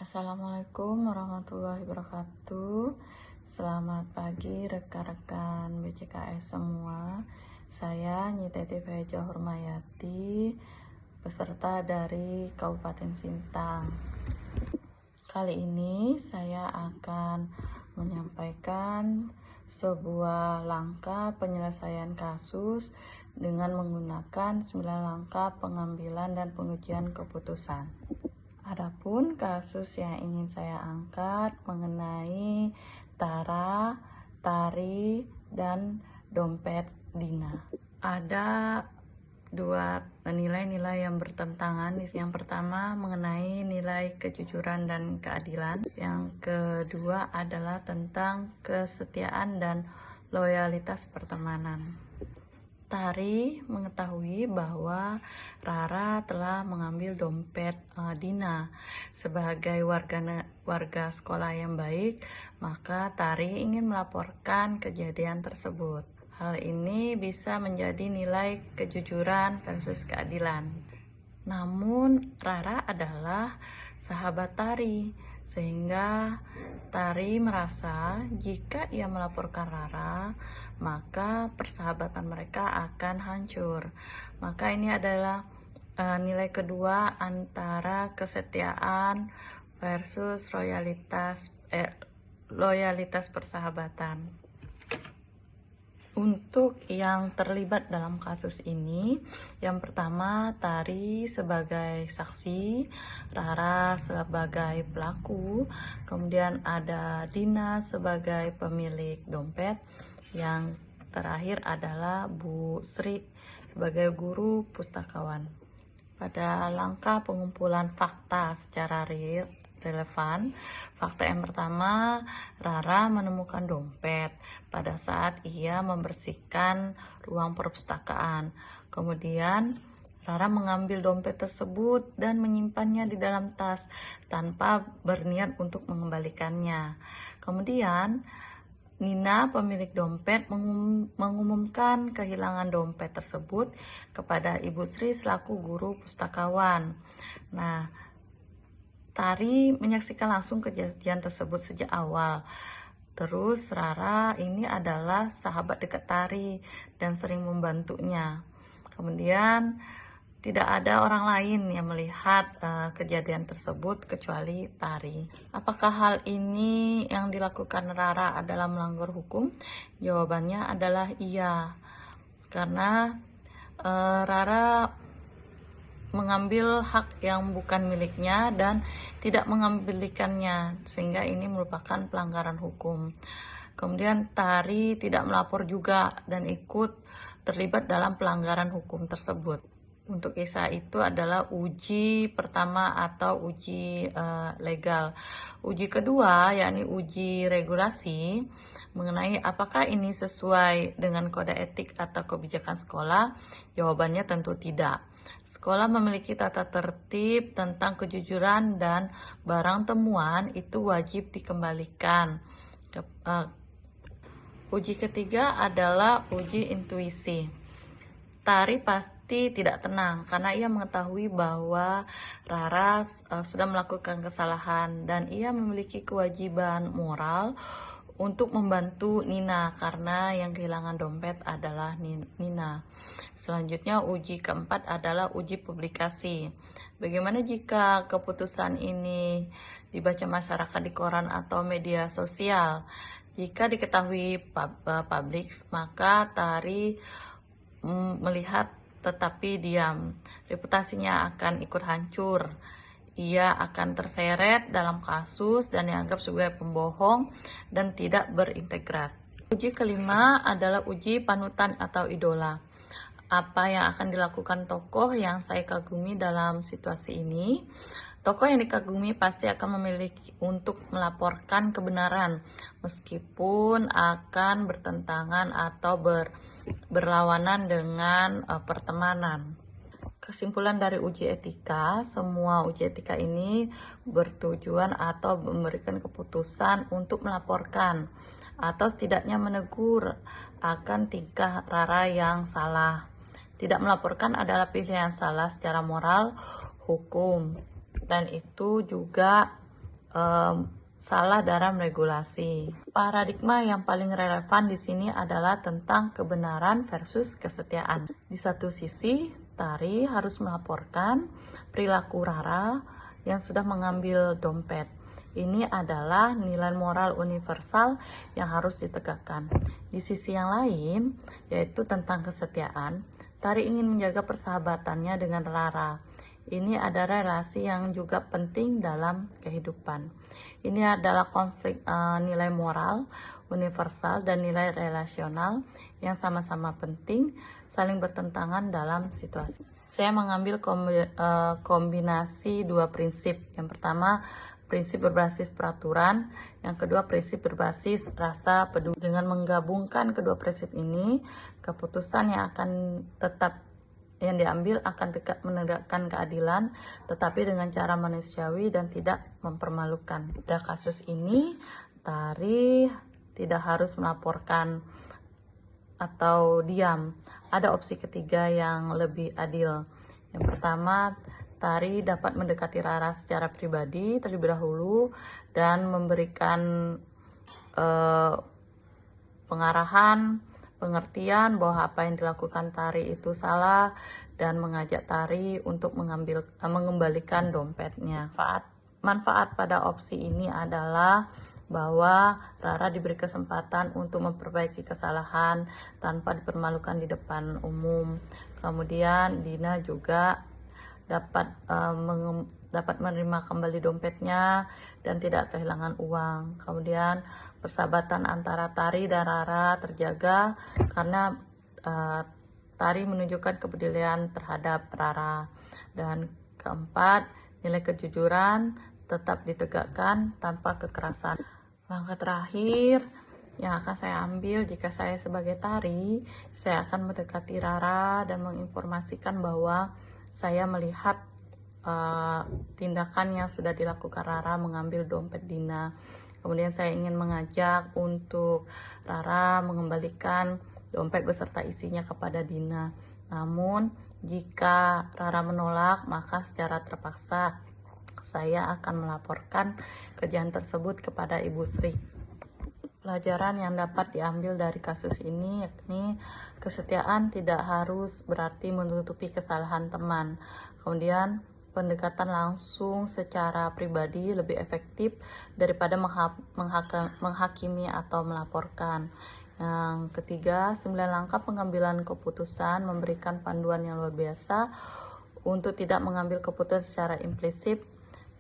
Assalamualaikum warahmatullahi wabarakatuh. Selamat pagi rekan-rekan BCKS semua. Saya Nyiteti Feja Hurmayati, peserta dari Kabupaten Sintang. Kali ini saya akan menyampaikan sebuah langkah penyelesaian kasus dengan menggunakan 9 langkah pengambilan dan pengujian keputusan. Adapun kasus yang ingin saya angkat mengenai tara, tari, dan dompet Dina. Ada dua nilai-nilai yang bertentangan. Yang pertama mengenai nilai kejujuran dan keadilan. Yang kedua adalah tentang kesetiaan dan loyalitas pertemanan. Tari mengetahui bahwa Rara telah mengambil dompet Dina. Sebagai warga sekolah yang baik, maka Tari ingin melaporkan kejadian tersebut. Hal ini bisa menjadi nilai kejujuran versus keadilan. Namun Rara adalah sahabat Tari, sehingga Tari merasa jika ia melaporkan Rara, maka persahabatan mereka akan hancur. Maka ini adalah nilai kedua antara kesetiaan versus loyalitas persahabatan. Untuk yang terlibat dalam kasus ini, yang pertama Tari sebagai saksi, Rara sebagai pelaku, kemudian ada Dina sebagai pemilik dompet, yang terakhir adalah Bu Sri sebagai guru pustakawan. Pada langkah pengumpulan fakta secara relevan, fakta yang pertama, Rara menemukan dompet pada saat ia membersihkan ruang perpustakaan. Kemudian Rara mengambil dompet tersebut dan menyimpannya di dalam tas tanpa berniat untuk mengembalikannya. Kemudian Nina, pemilik dompet, mengumumkan kehilangan dompet tersebut kepada Ibu Sri selaku guru pustakawan. Nah, Tari menyaksikan langsung kejadian tersebut sejak awal. Terus Rara ini adalah sahabat dekat Tari dan sering membantunya. Kemudian tidak ada orang lain yang melihat kejadian tersebut kecuali Tari. Apakah hal ini yang dilakukan Rara adalah melanggar hukum? Jawabannya adalah iya. Karena Rara mengambil hak yang bukan miliknya dan tidak mengembalikannya, sehingga ini merupakan pelanggaran hukum. Kemudian Tari tidak melapor juga dan ikut terlibat dalam pelanggaran hukum tersebut. Untuk kisah itu adalah uji pertama atau uji legal. Uji kedua yakni uji regulasi mengenai apakah ini sesuai dengan kode etik atau kebijakan sekolah. Jawabannya tentu tidak. Sekolah memiliki tata tertib tentang kejujuran dan barang temuan itu wajib dikembalikan. Uji ketiga adalah uji intuisi. Tari pasti tidak tenang karena ia mengetahui bahwa Rara sudah melakukan kesalahan dan ia memiliki kewajiban moral untuk membantu Nina karena yang kehilangan dompet adalah Nina. Selanjutnya uji keempat adalah uji publikasi. Bagaimana jika keputusan ini dibaca masyarakat di koran atau media sosial? Jika diketahui publik, maka Tari melihat tetapi diam, reputasinya akan ikut hancur. Ia akan terseret dalam kasus dan dianggap sebagai pembohong dan tidak berintegritas. Uji kelima adalah uji panutan atau idola. Apa yang akan dilakukan tokoh yang saya kagumi dalam situasi ini? Tokoh yang dikagumi pasti akan memiliki untuk melaporkan kebenaran meskipun akan bertentangan atau berlawanan dengan pertemanan. Kesimpulan dari uji etika, semua uji etika ini bertujuan atau memberikan keputusan untuk melaporkan atau setidaknya menegur akan tingkah Rara yang salah. Tidak melaporkan adalah pilihan salah secara moral hukum, dan itu juga salah dalam regulasi. Paradigma yang paling relevan di sini adalah tentang kebenaran versus kesetiaan. Di satu sisi, Tari harus melaporkan perilaku Rara yang sudah mengambil dompet. Ini adalah nilai moral universal yang harus ditegakkan. Di sisi yang lain, yaitu tentang kesetiaan, Tari ingin menjaga persahabatannya dengan Rara. Ini ada relasi yang juga penting dalam kehidupan. Ini adalah konflik nilai moral universal dan nilai relasional yang sama-sama penting, saling bertentangan dalam situasi. Saya mengambil kombinasi dua prinsip. Yang pertama, prinsip berbasis peraturan. Yang kedua, prinsip berbasis rasa peduli. Dengan menggabungkan kedua prinsip ini, keputusan yang diambil akan tetap menegakkan keadilan, tetapi dengan cara manusiawi dan tidak mempermalukan. Pada kasus ini, Tari tidak harus melaporkan atau diam. Ada opsi ketiga yang lebih adil. Yang pertama, Tari dapat mendekati Rara secara pribadi terlebih dahulu dan memberikan pengarahan, pengertian bahwa apa yang dilakukan Tari itu salah dan mengajak Tari untuk mengembalikan dompetnya. Manfaat pada opsi ini adalah bahwa Rara diberi kesempatan untuk memperbaiki kesalahan tanpa dipermalukan di depan umum. Kemudian Dina juga dapat menerima kembali dompetnya dan tidak kehilangan uang. Kemudian persahabatan antara Tari dan Rara terjaga karena Tari menunjukkan kepedulian terhadap Rara. Dan keempat, nilai kejujuran tetap ditegakkan tanpa kekerasan. Langkah terakhir yang akan saya ambil jika saya sebagai Tari, saya akan mendekati Rara dan menginformasikan bahwa saya melihat tindakan yang sudah dilakukan Rara mengambil dompet Dina. Kemudian saya ingin mengajak untuk Rara mengembalikan dompet beserta isinya kepada Dina. Namun jika Rara menolak, maka secara terpaksa saya akan melaporkan kejadian tersebut kepada Ibu Sri. Pelajaran yang dapat diambil dari kasus ini yakni kesetiaan tidak harus berarti menutupi kesalahan teman. Kemudian pendekatan langsung secara pribadi lebih efektif daripada menghakimi atau melaporkan. Yang ketiga, 9 langkah pengambilan keputusan memberikan panduan yang luar biasa untuk tidak mengambil keputusan secara implisit,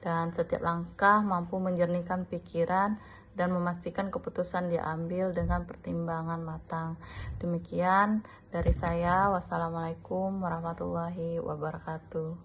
dan setiap langkah mampu menjernihkan pikiran dan memastikan keputusan diambil dengan pertimbangan matang. Demikian dari saya. Wassalamualaikum warahmatullahi wabarakatuh.